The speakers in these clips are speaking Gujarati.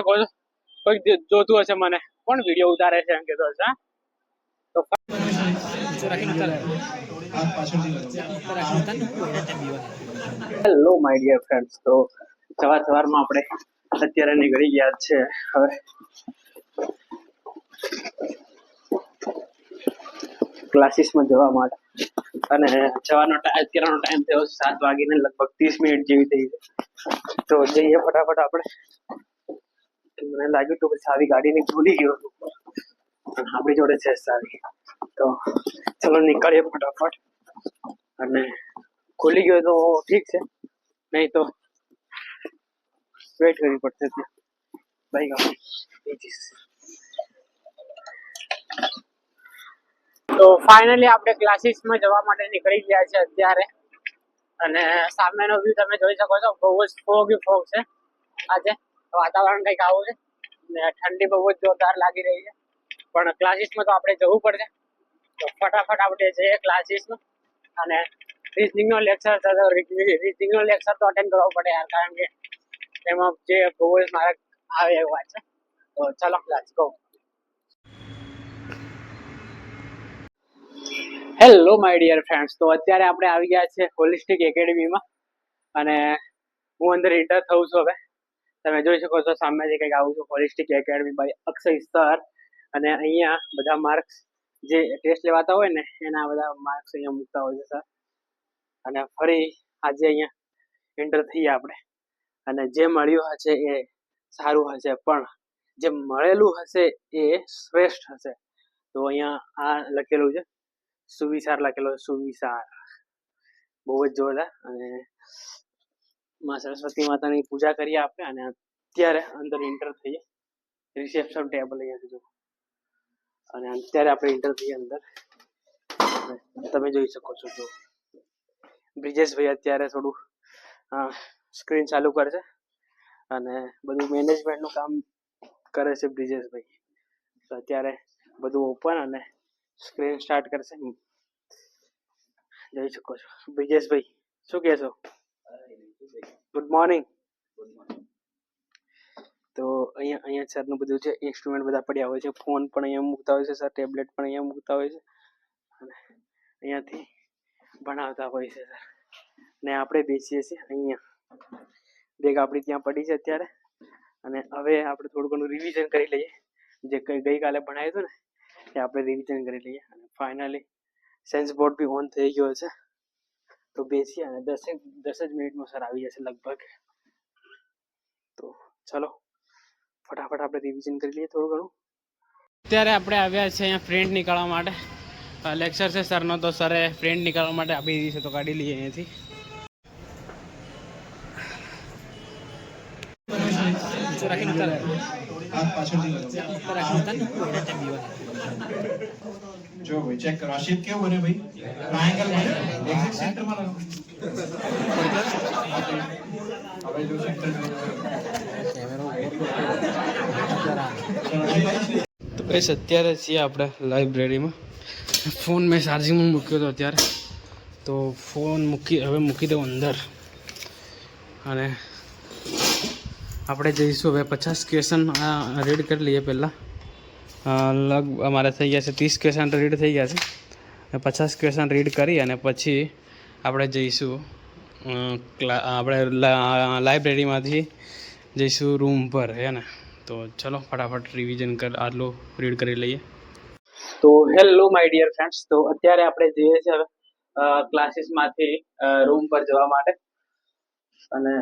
કોઈ જોતું હશે મને કોણ વિડીયો ઉતારે છે એમ કહેતો હશે તો હેલો માય ડિયર ફ્રેન્ડ્સ. તો સવારમાં આપણે અત્યારે નીકળી ગયા છે હવે ક્લાસીસમાં જવા માટે, અને અત્યારનો ટાઈમ થયો 7 વાગીને લગભગ 30 મિનિટ જેવી થઈ છે. તો જઈએ ફટાફટ આપણે. મને લાગ્યું તો સારી ગાડીની ભૂલી ગયો હતું, આપણી જોડે છે સારી. તો ચલો નીકળીએ ફટાફટ. અને ખુલી ગયો તો ઠીક છે, નહીં તો વેઇટ કરવી પડશે ત્યાં બાઈક આપણી. તો ફાઇનલી આપણે ક્લાસીસમાં જવા માટે નીકળી ગયા છે અત્યારે. અને સામેનો વ્યૂ તમે જોઈ શકો છો, બહુ જ ફોગ છે આજે. વાતાવરણ કંઈક આવું છે ને ઠંડી બહુ જ જોરદાર લાગી રહી છે. પણ ક્લાસીસમાં તો આપણે જવું પડશે. તો ફટાફટ આપણે જઈએ ક્લાસીસમાં. અને રીઝનિંગનો લેક્ચર તો અટેન્ડ કરવો પડે યાર, કારણ કે એમાં જે બહુ જ મારા આવે એવું વાત છે. તો ચલો class go. Hello my dear friends. તો અત્યારે આપણે આવી ગયા છે હોલિસ્ટિક એકેડમીમાં, અને હું અંદર એન્ટર થઉં છું હવે. તમે જોઈ શકો છો સામેથી કંઈક આવું છું, holistic academy by Akshay sir. અને અહીંયા બધા માર્ક્સ જે ટેસ્ટ લેવાતા હોય ને એના બધા માર્ક્સ અહીંયા મૂકતા હોય છે સર. અને ફરી આજે અહીંયા એન્ટર થઈએ આપણે. અને જે મળ્યું હશે એ સારું હશે, પણ જે મળેલું હશે એ શ્રેષ્ઠ હશે. તો અહીંયા આ લખેલું છે સુવિચાર, લખેલો સુવિચાર, બહુ જ જોરદાર. અને માં સરસ્વતી માતાની પૂજા કરીએ આપણે, અને અત્યારે અંદર એન્ટર થઈએ. રિસેપ્શન ટેબલ અહીંયા જો, અને અત્યારે આપણે એન્ટર થઈએ અંદર. તમે જોઈ શકો છો તો બ્રિજેશભાઈ અત્યારે થોડું સ્ક્રીન ચાલુ કરશે અને બધું મેનેજમેન્ટનું કામ કરે છે બ્રિજેશભાઈ. તો અત્યારે બધું ઓપન અને સ્ક્રીન સ્ટાર્ટ કરશે. જોઈ શકો છો બ્રિજેશભાઈ, શું કહેશો? Good morning. તો અહીંયા સરનું બધું છે, ઇન્સ્ટ્રુમેન્ટ બધા પડ્યા હોય છે, ફોન પણ અહીંયા મૂકતા હોય છે સર, ટેબ્લેટ પણ અહીંયા મૂકતા હોય છે, અને અહીંયાથી ભણાવતા હોય છે સર. ને આપણે બેસીએ છીએ અહીંયા. બેગ આપણી ત્યાં પડી છે અત્યારે. અને હવે આપણે થોડું ઘણું રિવિઝન કરી લઈએ. જે ગઈકાલે ભણાવ્યું હતું ને એ આપણે રિવિઝન કરી લઈએ. અને finally sense board B on થઈ ગયો છે. તો બેસીએ અને 10 જ મિનિટમાં સર આવી જશે લગભગ. તો ચલો ફટાફટ આપણે રિવિઝન કરી લઈએ થોડું ઘણું. અત્યારે આપણે આવ્યા છે અહીંયા પ્રિન્ટ નીકાળવા માટે. લેક્ચર છે સરનો, તો સરે પ્રિન્ટ નીકાળવા માટે આપી દીધી છે, તો કાઢી લઈએ અહીંયાથી. જો ભાઈ ચેક કરો, આ શેપ કેવો બને ભાઈ? ટ્રાયેંગલ બને, એક્ઝેક્ટ સેન્ટરમાં લાવો. હવે જો સેન્ટર તો બસ અત્યારે છીએ આપણે લાઇબ્રેરીમાં. ફોન મેં ચાર્જિંગમાં મૂક્યો હતો અત્યારે, તો ફોન મૂકી દઉં અંદર. અને આપણે જઈશું હવે 50 ક્વેશ્ચન રીડ કરી લઈએ પહેલાં. અમારે થઈ ગયા છે 30 ક્વેશ્ચન રીડ થઈ ગયા છે. 50 ક્વેશ્ચન રીડ કરી અને પછી આપણે જઈશું આપણે લાઇબ્રેરીમાંથી જઈશું રૂમ પર, હે ને? તો ચલો ફટાફટ રિવિઝન આટલું રીડ કરી લઈએ. તો હેલો માય ડિયર ફ્રેન્ડ્સ. તો અત્યારે આપણે જઈએ છીએ હવે ક્લાસીસમાંથી રૂમ પર જવા માટે, અને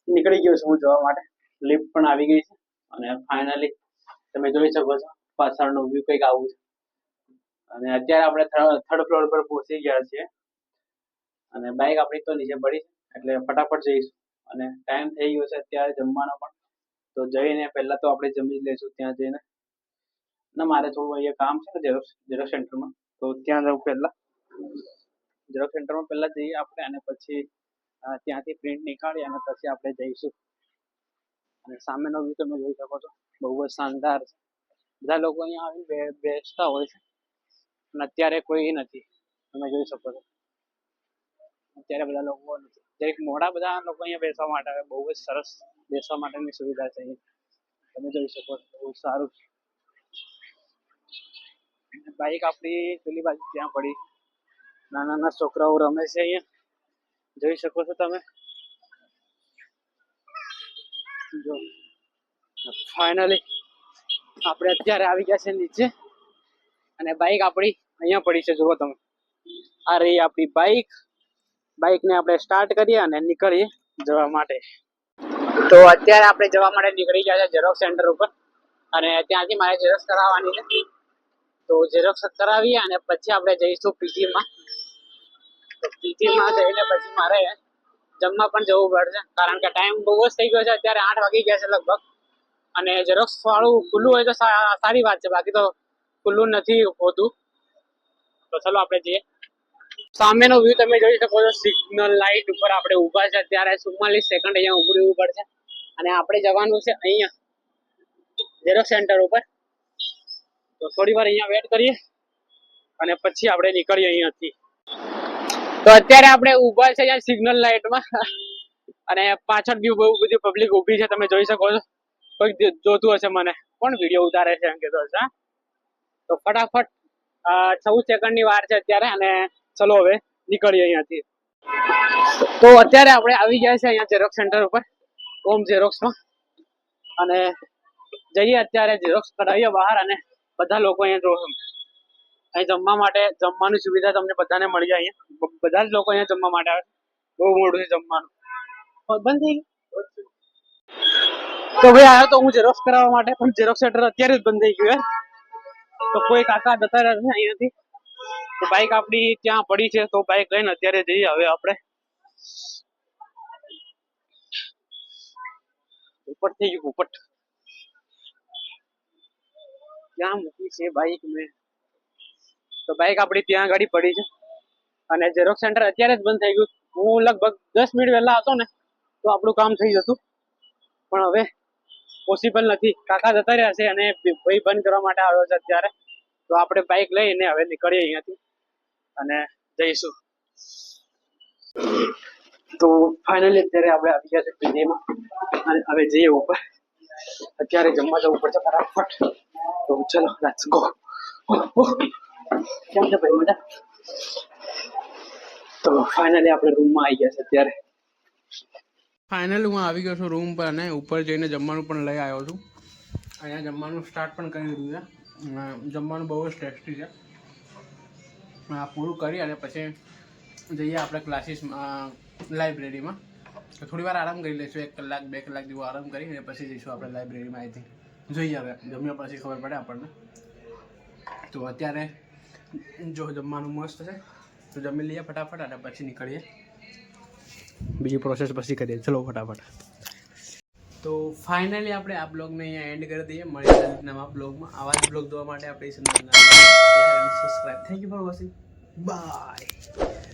નીકળી ગયો છું હું જવા માટે. લિફ્ટ પણ આવી ગઈ છે, અને ફાઇનલી તમે જોઈ શકો છો પાછળનું વ્યૂ કંઈક આવું છે. અને અત્યારે આપણે 3rd ફ્લોર પર પહોંચી ગયા છીએ, અને બાઇક આપણી તો નીચે પડી છે, એટલે ફટાફટ જઈશું. અને ટાઈમ થઈ ગયો છે અત્યારે જમવાનો પણ. તો જઈને પહેલા તો આપણે જમી જ લઈશું ત્યાં જઈને. ના, મારે થોડું અહીંયા કામ છે ને ઝેરોક્સ સેન્ટરમાં, તો ત્યાં જવું પહેલા. ઝેરોક્સ સેન્ટરમાં પહેલા જઈએ આપણે, અને પછી ત્યાંથી પ્રિન્ટ નીકાળી અને પછી આપણે જઈશું. અને સામેનો વ્યૂ તમે જોઈ શકો છો, બહુ જ શાનદાર છે. બધા લોકો અહીંયા આવીને બેસતા હોય છે, અને અત્યારે કોઈ નથી, તમે જોઈ શકો છો. અત્યારે બધા લોકો નથી, મોડા બધા લોકો અહીંયા બેસવા માટે આવે. બહુ જ સરસ બેસવા માટેની સુવિધા છે અહીં. જોઈ શકો છો બહુ સારું. બાઈક આપણી પેલી બાજુ ત્યાં પડી. નાના નાના છોકરાઓ રમે છે અહીંયા જોઈ શકો છો તમે. જો ફાઇનલી આપણે અત્યારે આવી ગયા છે નીચે અને બાઈક આપણી અહીંયા પડી છે. જુઓ તમે, આ રહી આપણી બાઈકને આપણે સ્ટાર્ટ કરીએ અને નીકળીએ જવા માટે. તો અત્યારે આપણે જવા માટે નીકળી ગયા છે ઝેરોક્સ સેન્ટર ઉપર અને ત્યાંથી મારે ઝેરોક્સ કરાવવાની છે. તો ઝેરોક્સ કરાવીએ અને પછી આપણે જઈશું પીજીમાં. તો પીજીમાં જઈને પછી મારે જમવા પણ જવું પડશે કારણ કે ટાઈમ બહુ જ થઈ ગયો છે. અત્યારે 8 વાગી ગયા છે લગભગ. અને ઝેરોક્સ વાળું ખુલ્લું હોય તો સારી વાત છે, બાકી તો ખુલ્લું નથી હોતું. તો ચલો આપણે જઈએ. સામેનો વ્યૂ તમે જોઈ શકો છો. સિગ્નલ લાઇટ ઉપર આપણે ઊભા છે. અત્યારે 44 સેકન્ડ અહીંયા ઊભું રહેવું પડશે અને આપણે જવાનું છે અહીંયા ઝેરોક્સ સેન્ટર ઉપર. તો થોડી વાર અહીંયા વેટ કરીએ અને પછી આપણે નીકળીએ અહીંયાથી. તો અત્યારે આપણે ઊભા છે અહીંયા સિગ્નલ લાઇટમાં અને પાછળ બી બહુ બધી પબ્લિક ઊભી છે. તમે જોઈ શકો છો. કોઈ જોતું હશે મને, કોણ વિડીયો ઉતારે છે એમ કહેતો હશે. તો ફટાફટ 14 સેકન્ડની વાર છે અત્યારે અને ચલો હવે નીકળીએ અહીંયાથી. તો અત્યારે આપણે આવી ગયા છે અહીંયા ઝેરોક્સ સેન્ટર ઉપર, ઓમ ઝેરોક્સમાં, અને જઈએ અત્યારે ઝેરોક્સ કઢાવીએ બહાર. અને બધા લોકો અહીંયા જો અહીં જમવા માટે જમવાની સુવિધા તમને બધાને મળી જાય. અહીંયા બધા જ લોકો અહીંયા જમવા માટે આવે. બહુ મોડું છે જમવાનું. બંધ થઈ ગયું તો ભાઈ આવ્યો તો હું ઝેરોક્સ કરાવવા માટે, પણ ઝેરોક્સ સેન્ટર અત્યારે જ બંધ થઈ ગયું. તો કોઈ કાકા જતા રહ્યા છે અહીંયાથી. તો બાઈક આપણી ત્યાં પડી છે તો બાઈક લઈને અત્યારે જઈએ હવે આપણે. ઉપટ થઈ ગયું ઉપટ. ક્યાં મૂકી છે બાઈક મેં? તો બાઈક આપણી ત્યાં ગાડી પડી છે અને ઝેરોક્સ સેન્ટર અત્યારે જ બંધ થઈ ગયું. હું લગભગ 10 મિનિટ વહેલા હતો ને તો આપણું કામ થઈ જતું, પણ હવે પોસિબલ નથી. કાકા જતા રહ્યા છે અને ભાઈ બંધ કરવા માટે આવ્યો છે અત્યારે. તો આપણે બાઈક લઈને હવે નીકળીએ અહીંયાથી અને જઈશું. તો ફાઇનલી અત્યારે આપણે આવી ગયા છે પીજીમાં અને હવે જઈએ ઉપર. અત્યારે જમવા જવું પડશે ફટાફટ. તો ચલો લેટ્સ ગો. કેમ છે ભાઈ, મજા? તો ફાઇનલી આપણે રૂમમાં આવી ગયા છે અત્યારે. ફાઇનલી હું આવી ગયો છું રૂમ પર અને ઉપર જઈને જમવાનું પણ લઈ આવ્યો છું. અહીંયા જમવાનું સ્ટાર્ટ પણ કરી દીધું છે. જમવાનું બહુ જ ટેસ્ટી છે. પૂરું કરી અને પછી જઈએ આપણે ક્લાસીસમાં, લાઇબ્રેરીમાં. તો થોડી વાર આરામ કરી લઈશું, 1 કલાક 2 કલાક જેવું આરામ કરીને પછી જઈશું આપણે લાઇબ્રેરીમાં. અહીંથી જોઈએ હવે જમ્યા પછી ખબર પડે આપણને. તો અત્યારે જો જમવાનું મસ્ત છે તો જમી લઈએ ફટાફટ અને પછી નીકળીએ. બીજી પ્રોસેસ પછી કરીએ. ચલો ફટાફટ. તો ફાઇનલી આપણે આ બ્લોગને અહીંયા એન્ડ કરી દઈએ. મળીએ નવા બ્લોગમાં. આવા જ બ્લોગ જોવા માટે આપણી ચેનલને subscribe. Thank you for watching. By.